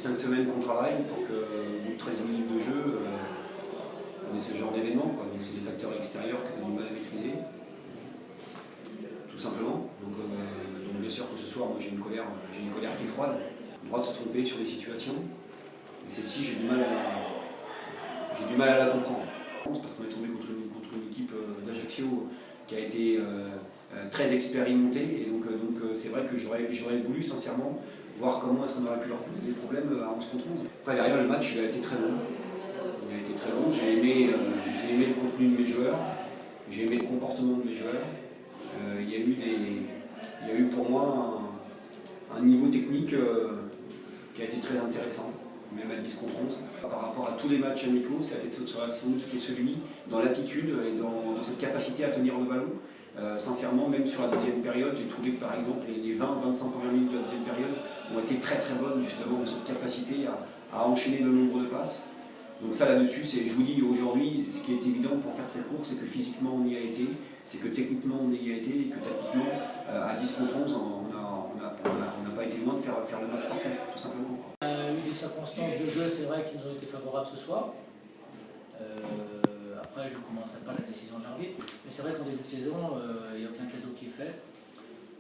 5 semaines qu'on travaille pour qu'au bout de 13 minutes de jeu, on ait ce genre d'événement. Donc c'est des facteurs extérieurs que tu as du mal à maîtriser, tout simplement. Donc bien sûr que ce soir, moi j'ai une colère qui est froide. Le droit de se tromper sur des situations. Et celle-ci, j'ai du mal à la comprendre. Parce qu'on est tombé contre une équipe d'Ajaccio qui a été très expérimentée. Et donc c'est vrai que j'aurais voulu sincèrement voir comment est-ce qu'on aurait pu leur poser des problèmes à 11 contre 11. Après derrière le match, il a été très long. J'ai aimé le contenu de mes joueurs, j'ai aimé le comportement de mes joueurs. Il y a eu pour moi un niveau technique qui a été très intéressant, même à 10 contre 11. Par rapport à tous les matchs amicaux, ça a été sur la saison qui était celui dans l'attitude et dans cette capacité à tenir le ballon. Sincèrement, même sur la deuxième période, j'ai trouvé que par exemple les 20-25 premières minutes de la deuxième période ont été très très bonnes justement dans cette capacité à enchaîner le nombre de passes. Donc ça là-dessus, je vous dis aujourd'hui, ce qui est évident pour faire très court, c'est que physiquement on y a été, c'est que techniquement on y a été et que tactiquement à 10 contre 11 on n'a pas été loin de faire le match parfait, tout simplement. Il y a eu des circonstances de jeu, c'est vrai, qui nous ont été favorables ce soir. Après, je ne commenterai pas la décision de l'arbitre, mais c'est vrai qu'en début de saison, il n'y a aucun cadeau qui est fait.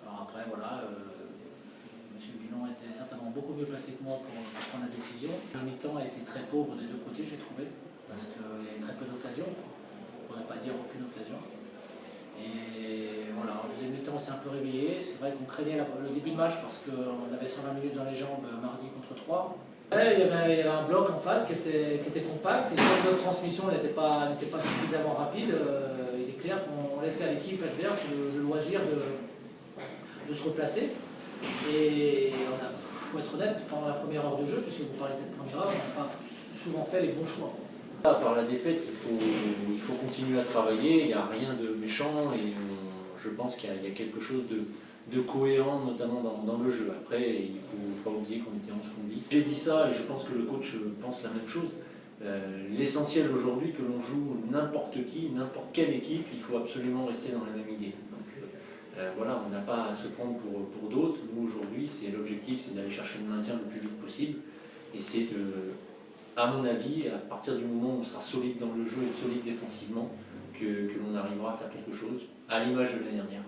Alors après, voilà, M. Bilon était certainement beaucoup mieux placé que moi pour prendre la décision. Le mi-temps a été très pauvre des deux côtés, j'ai trouvé, parce qu'il y avait très peu d'occasions, pour ne pas dire aucune occasion. Et voilà, en deuxième mi-temps, on s'est un peu réveillé. C'est vrai qu'on craignait le début de match parce qu'on avait 120 minutes dans les jambes mardi contre 3. Il y avait un bloc en face qui était compact et comme notre transmission n'était pas suffisamment rapide, il est clair qu'on laissait à l'équipe adverse le loisir de se replacer. Et il faut être honnête, pendant la première heure de jeu, puisque vous parlez de cette première heure, on n'a pas souvent fait les bons choix. Par la défaite, il faut continuer à travailler, il n'y a rien de méchant et je pense qu'il y a quelque chose de cohérent, notamment dans le jeu. Après, il ne faut pas oublier qu'on était 11 contre 10. J'ai dit ça et je pense que le coach pense la même chose. L'essentiel aujourd'hui, que l'on joue n'importe qui, n'importe quelle équipe, il faut absolument rester dans la même idée. Donc voilà, on n'a pas à se prendre pour d'autres. Nous aujourd'hui, l'objectif, c'est d'aller chercher le maintien le plus vite possible. Et c'est à mon avis, à partir du moment où on sera solide dans le jeu et solide défensivement, que l'on arrivera à faire quelque chose, à l'image de l'année dernière.